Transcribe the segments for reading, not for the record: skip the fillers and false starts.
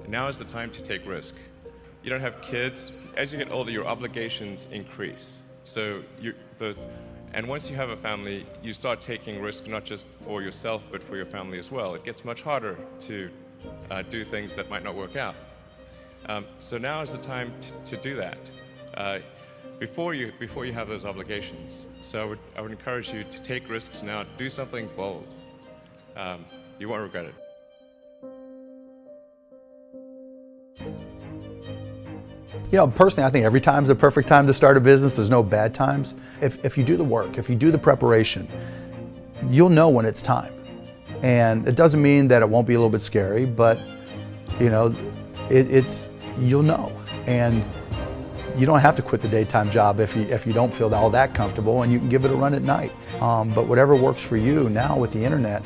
now is the time to take risk. You don't have kids. As you get older, your obligations increase. And once you have a family, you start taking risk not just for yourself, but for your family as well. It gets much harder to do things that might not work out. So now is the time to do that before you have those obligations. So I would encourage you to take risks now. Do something bold. You won't regret it. You know, personally, I think every time is a perfect time to start a business. There's no bad times. If you do the work, if you do the preparation, you'll know when it's time. And it doesn't mean that it won't be a little bit scary, but you know, you'll know. And you don't have to quit the daytime job if you don't feel all that comfortable, and you can give it a run at night. But whatever works for you now with the internet,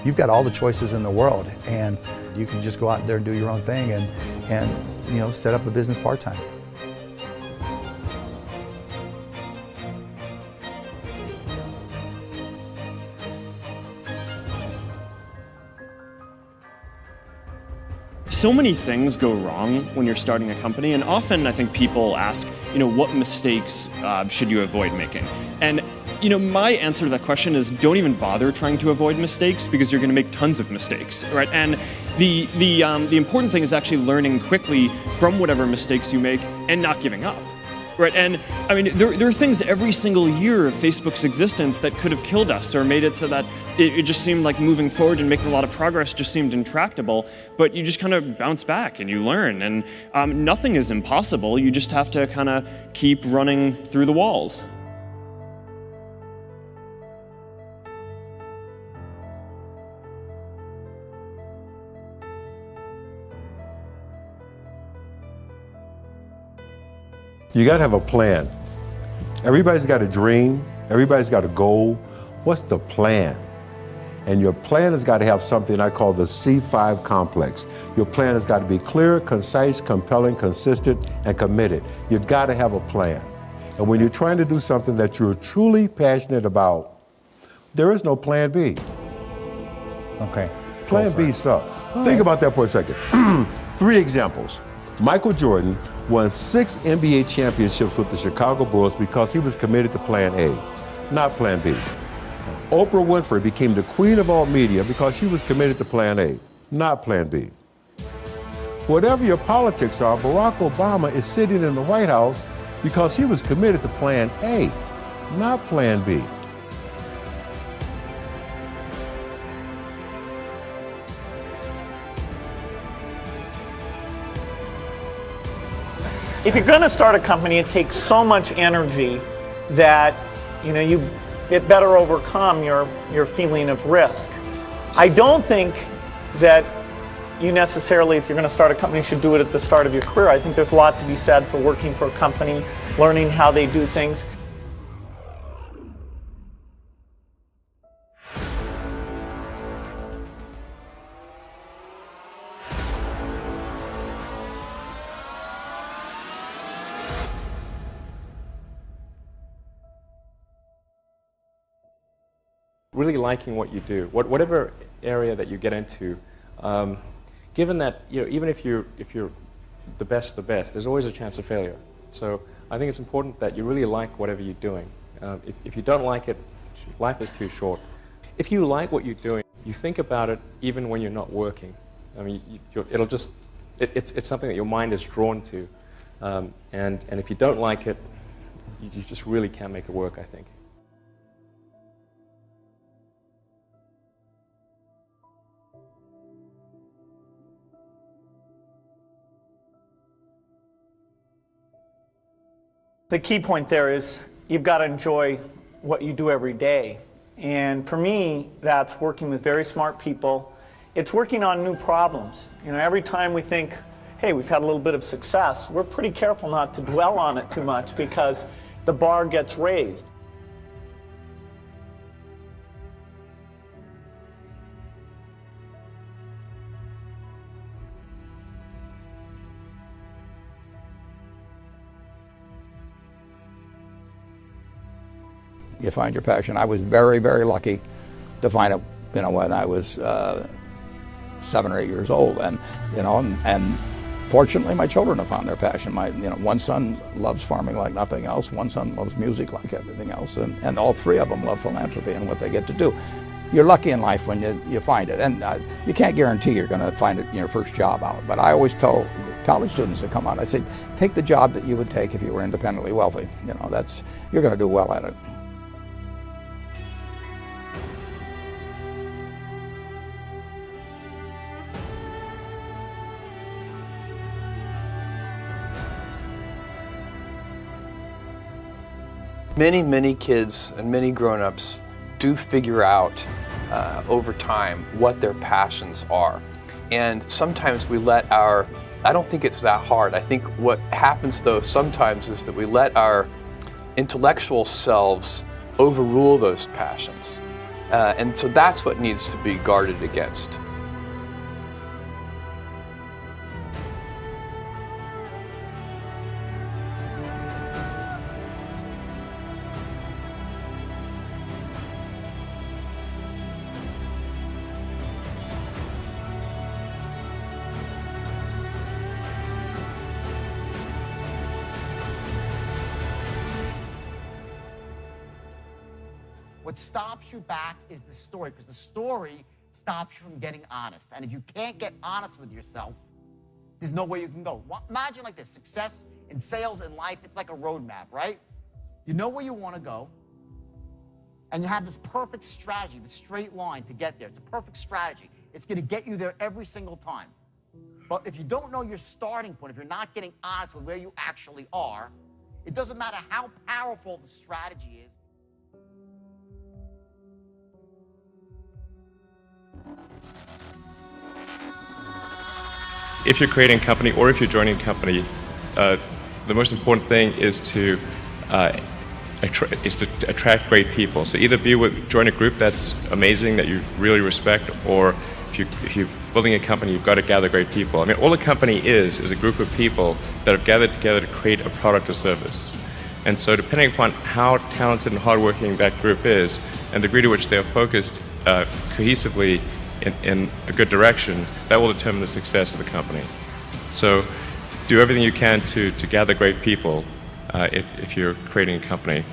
you've got all the choices in the world, and you can just go out there and do your own thing and you know, set up a business part-time. So many things go wrong when you're starting a company, and often I think people ask, you know, what mistakes should you avoid making? And you know, my answer to that question is don't even bother trying to avoid mistakes, because you're going to make tons of mistakes, right? And the important thing is actually learning quickly from whatever mistakes you make and not giving up, right? And I mean, there are things every single year of Facebook's existence that could have killed us or made it so that it just seemed like moving forward and making a lot of progress just seemed intractable. But you just kind of bounce back and you learn, and nothing is impossible. You just have to kind of keep running through the walls. You got to have a plan. Everybody's got a dream. Everybody's got a goal. What's the plan? And your plan has got to have something I call the C5 complex. Your plan has got to be clear, concise, compelling, consistent, and committed. You've got to have a plan. And when you're trying to do something that you're truly passionate about, there is no plan B. Okay. Plan B sucks. Think about that for a second. 3 examples. Michael Jordan won 6 NBA championships with the Chicago Bulls because he was committed to Plan A, not Plan B. Oprah Winfrey became the queen of all media because she was committed to Plan A, not Plan B. Whatever your politics are, Barack Obama is sitting in the White House because he was committed to Plan A, not Plan B. If you're going to start a company, it takes so much energy that it better overcome your feeling of risk. I don't think that you necessarily, if you're going to start a company, should do it at the start of your career. I think there's a lot to be said for working for a company, learning how they do things. Really liking what you do, whatever area that you get into, given that even if you're the best, there's always a chance of failure. So I think it's important that you really like whatever you're doing. If you don't like it, life is too short. If you like what you're doing, you think about it even when you're not working. I mean, it's something that your mind is drawn to, and if you don't like it, you just really can't make it work, I think. The key point there is you've got to enjoy what you do every day. And for me, that's working with very smart people. It's working on new problems. Every time we think, hey, we've had a little bit of success, we're pretty careful not to dwell on it too much because the bar gets raised. You find your passion. I was very, very lucky to find it, when I was 7 or 8 years old, and and fortunately my children have found their passion. One son loves farming like nothing else, one son loves music like everything else, and all three of them love philanthropy and what they get to do. You're lucky in life when you find it, and you can't guarantee you're going to find it in your first job out. But I always tell college students that come out, I say, take the job that you would take if you were independently wealthy. You're going to do well at it. Many kids and many grown-ups do figure out over time what their passions are. And sometimes we let I don't think it's that hard. I think what happens though sometimes is that we let our intellectual selves overrule those passions. And so that's what needs to be guarded against. What stops you back is the story, because the story stops you from getting honest. And if you can't get honest with yourself, there's no way you can go. Imagine like this, success in sales and life, it's like a roadmap, right? You know where you want to go, and you have this perfect strategy, the straight line to get there. It's a perfect strategy. It's going to get you there every single time. But if you don't know your starting point, if you're not getting honest with where you actually are, it doesn't matter how powerful the strategy is. If you're creating a company or if you're joining a company, the most important thing is to attract great people. So either join a group that's amazing, that you really respect, or if you're building a company, you've got to gather great people. I mean, all a company is a group of people that have gathered together to create a product or service. And so depending upon how talented and hardworking that group is, and the degree to which they are focused cohesively in a good direction, that will determine the success of the company. So do everything you can to gather great people if you're creating a company.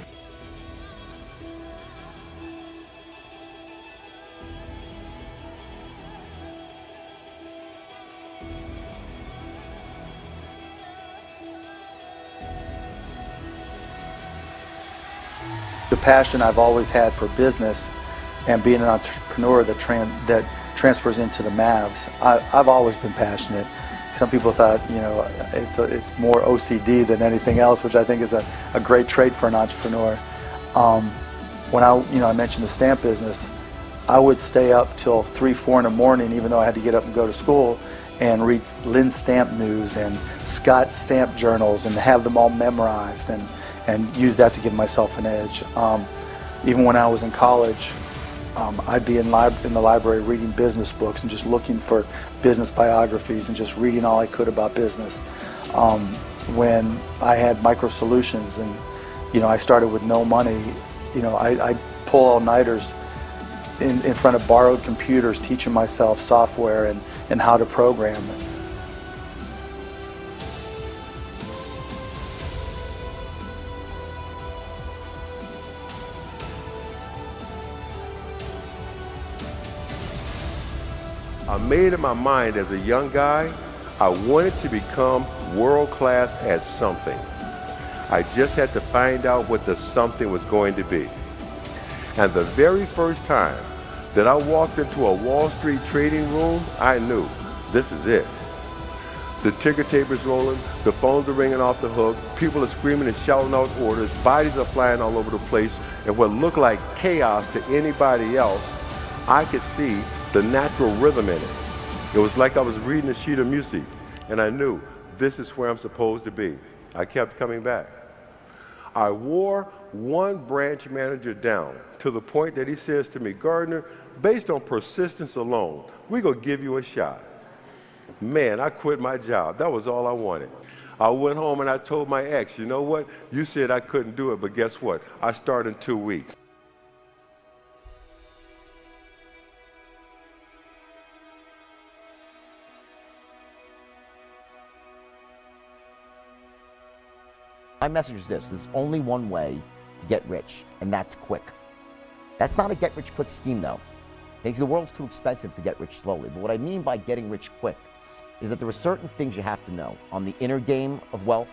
The passion I've always had for business and being an entrepreneur that transfers into the Mavs. I've always been passionate. Some people thought, it's more OCD than anything else, which I think is a great trait for an entrepreneur. When I mentioned the stamp business, I would stay up till 3, 4 in the morning, even though I had to get up and go to school, and read Lynn's Stamp News and Scott's Stamp Journals and have them all memorized and use that to give myself an edge. Even when I was in college, I'd be in the library reading business books and just looking for business biographies and just reading all I could about business. When I had Micro Solutions and I started with no money, I'd pull all-nighters in front of borrowed computers, teaching myself software and how to program. I made in my mind as a young guy, I wanted to become world-class at something. I just had to find out what the something was going to be. And the very first time that I walked into a Wall Street trading room, I knew this is it. The ticker tape is rolling, the phones are ringing off the hook, people are screaming and shouting out orders, bodies are flying all over the place, and what looked like chaos to anybody else, I could see the natural rhythm in it. It was like I was reading a sheet of music, and I knew this is where I'm supposed to be. I kept coming back. I wore one branch manager down to the point that he says to me, Gardner, based on persistence alone, we're gonna give you a shot. Man, I quit my job. That was all I wanted. I went home and I told my ex, you know what? You said I couldn't do it, but guess what? I start in 2 weeks. my message is this: there's only one way to get rich, and that's quick. That's not a get-rich-quick scheme, though. Because the world's too expensive to get rich slowly. But what I mean by getting rich quick is that there are certain things you have to know on the inner game of wealth,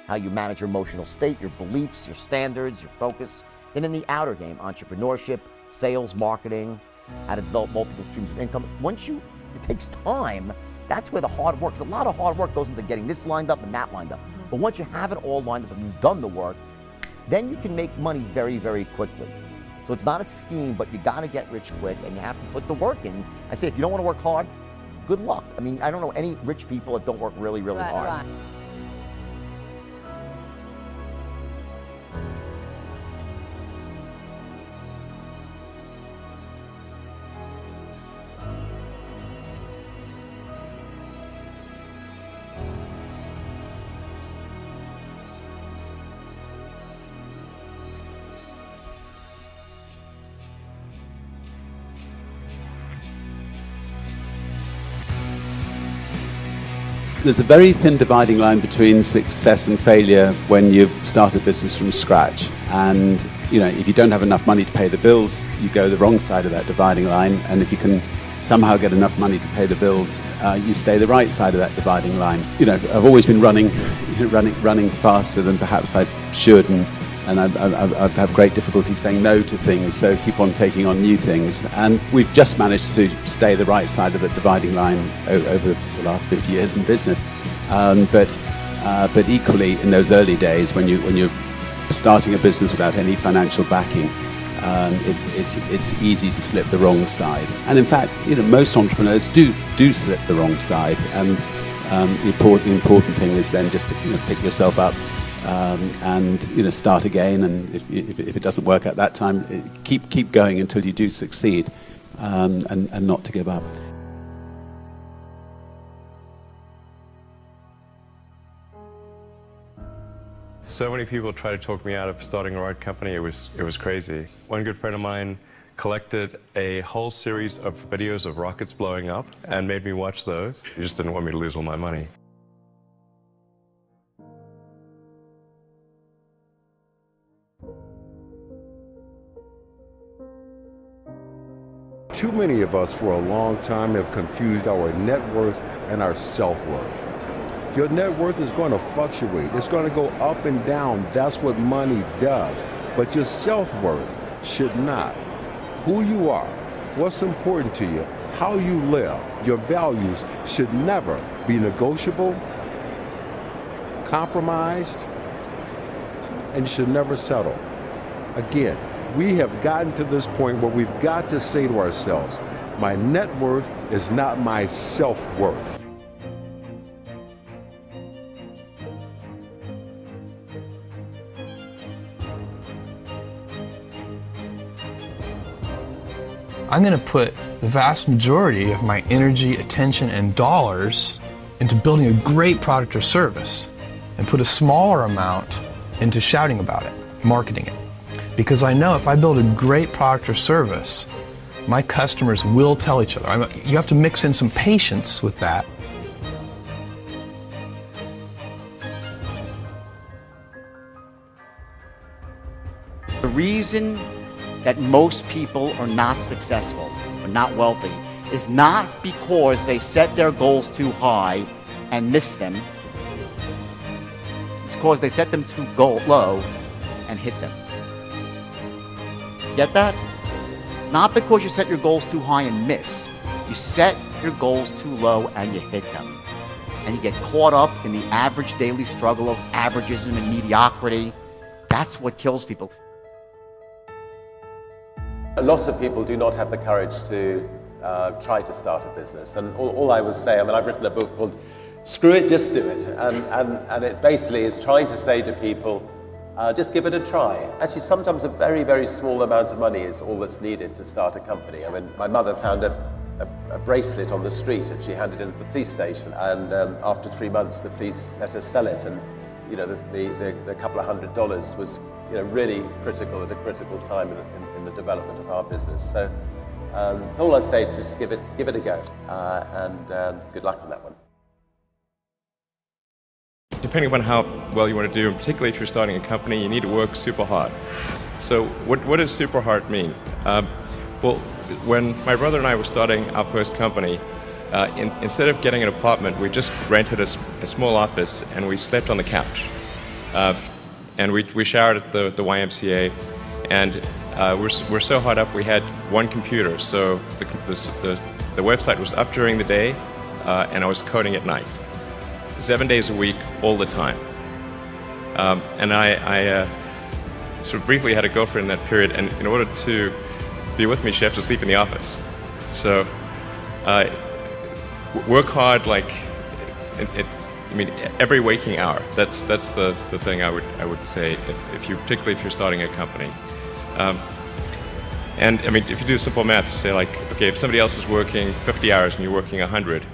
how you manage your emotional state, your beliefs, your standards, your focus. Then in the outer game, entrepreneurship, sales, marketing, how to develop multiple streams of income. It takes time. That's where the hard work, because a lot of hard work goes into getting this lined up and that lined up. But once you have it all lined up and you've done the work, then you can make money very, very quickly. So it's not a scheme, but you gotta get rich quick and you have to put the work in. I say, if you don't wanna work hard, good luck. I mean, I don't know any rich people that don't work really, really hard. Right. There's a very thin dividing line between success and failure when you start a business from scratch. And if you don't have enough money to pay the bills, you go the wrong side of that dividing line. And if you can somehow get enough money to pay the bills, you stay the right side of that dividing line. I've always been running faster than perhaps I should, and I have great difficulty saying no to things, so keep on taking on new things. And we've just managed to stay the right side of the dividing line over the last 50 years in business. But equally, in those early days, when you're starting a business without any financial backing, it's easy to slip the wrong side. And in fact, most entrepreneurs do slip the wrong side. And the important thing is then just to pick yourself up. And start again, and if it doesn't work at that time, keep going until you do succeed, and not to give up. So many people try to talk me out of starting a art company. It was crazy. One good friend of mine collected a whole series of videos of rockets blowing up and made me watch those. He just didn't want me to lose all my money. Too many of us for a long time have confused our net worth and our self-worth. Your net worth is going to fluctuate. It's going to go up and down. That's what money does. But your self-worth should not. Who you are, what's important to you, how you live, your values should never be negotiable, compromised, and you should never settle. Again, we have gotten to this point where we've got to say to ourselves, my net worth is not my self-worth. I'm going to put the vast majority of my energy, attention, and dollars into building a great product or service, and put a smaller amount into shouting about it, marketing it. Because I know if I build a great product or service, my customers will tell each other. You have to mix in some patience with that. The reason that most people are not successful or not wealthy is not because they set their goals too high and miss them. It's because they set them too low and hit them. Get that? It's not because you set your goals too high and miss. You set your goals too low and you hit them. And you get caught up in the average daily struggle of averagism and mediocrity. That's what kills people. A lot of people do not have the courage to try to start a business. And all I would say, I've written a book called Screw It, Just Do It. And it basically is trying to say to people, just give it a try. Actually, sometimes a very, very small amount of money is all that's needed to start a company. My mother found a bracelet on the street and she handed it into the police station. And after 3 months, the police let us sell it. And the couple of $100 was really critical at a critical time in the development of our business. So all I say, just give it a go, and good luck on that one. Do depending upon how well you want to do, and particularly if you're starting a company, you need to work super hard. So what does super hard mean? Well, when my brother and I were starting our first company, instead of getting an apartment, we just rented a small office and we slept on the couch. And we showered at the YMCA, and we're so hot up we had one computer, so the website was up during the day, and I was coding at night. 7 days a week, all the time. And I sort of briefly had a girlfriend in that period, and in order to be with me, she had to sleep in the office. So work hard, like I mean, every waking hour. That's the thing I would say particularly if you're starting a company. And I mean, if you do simple math, say like, okay, if somebody else is working 50 hours and you're working 100,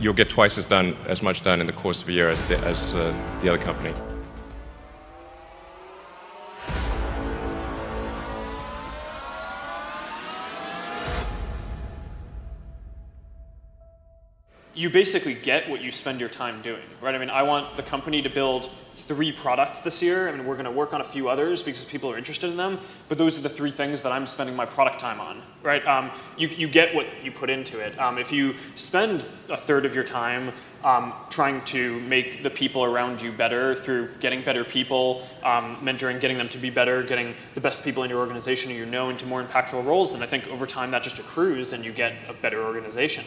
you'll get twice as much done in the course of a year as the other company. You basically get what you spend your time doing, right? I mean, I want the company to build 3 products this year. I mean, we're going to work on a few others because people are interested in them, but those are the 3 things that I'm spending my product time on, right? You get what you put into it. If you spend a third of your time trying to make the people around you better through getting better people, mentoring, getting them to be better, getting the best people in your organization who you know into more impactful roles, then I think over time that just accrues and you get a better organization.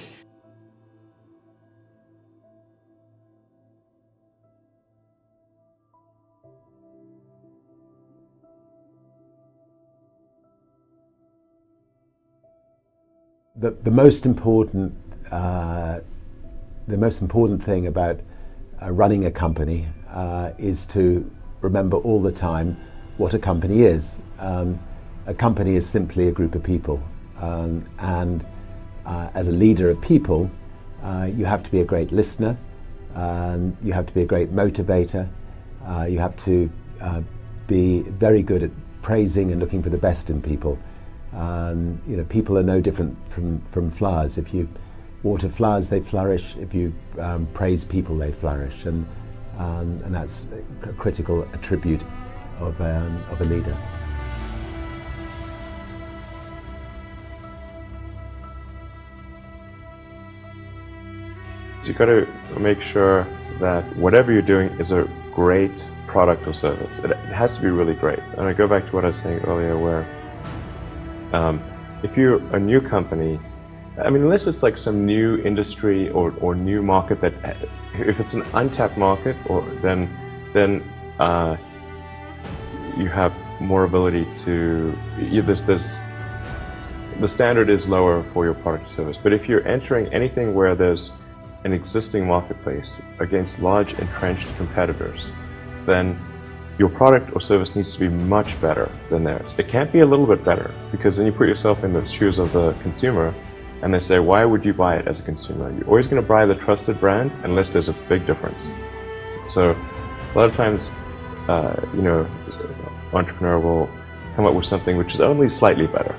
The most important thing about running a company is to remember all the time what a company is. A company is simply a group of people, and as a leader of people, you have to be a great listener, you have to be a great motivator, you have to be very good at praising and looking for the best in people. You know, people are no different from flowers. If you water flowers, they flourish. If you praise people, they flourish, and that's a critical attribute of a leader. You've got to make sure that whatever you're doing is a great product or service. It has to be really great. And I go back to what I was saying earlier, where if you're a new company, I mean, unless it's like some new industry or new market that, if it's an untapped market, then you have more ability to, the standard is lower for your product or service. But if you're entering anything where there's an existing marketplace against large entrenched competitors, then your product or service needs to be much better than theirs. It can't be a little bit better, because then you put yourself in the shoes of the consumer and they say, why would you buy it as a consumer? You're always going to buy the trusted brand unless there's a big difference. So a lot of times, you know, an entrepreneur will come up with something which is only slightly better.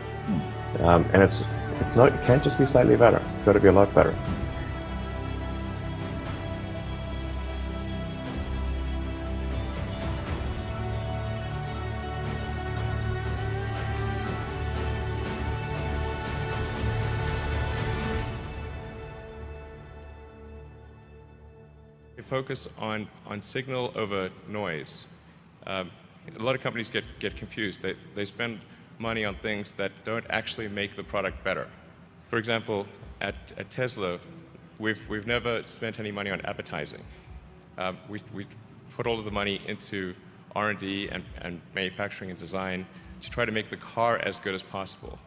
And it can't just be slightly better. It's got to be a lot better. Focus on signal over noise. A lot of companies get confused. They spend money on things that don't actually make the product better. For example, at Tesla, we've never spent any money on advertising. We put all of the money into R&D and manufacturing and design to try to make the car as good as possible.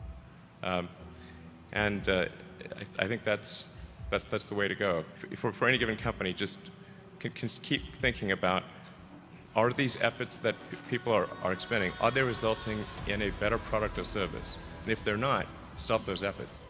And I think that's the way to go. For any given company, just can keep thinking about, are these efforts that people are expending, are they resulting in a better product or service? And if they're not, stop those efforts.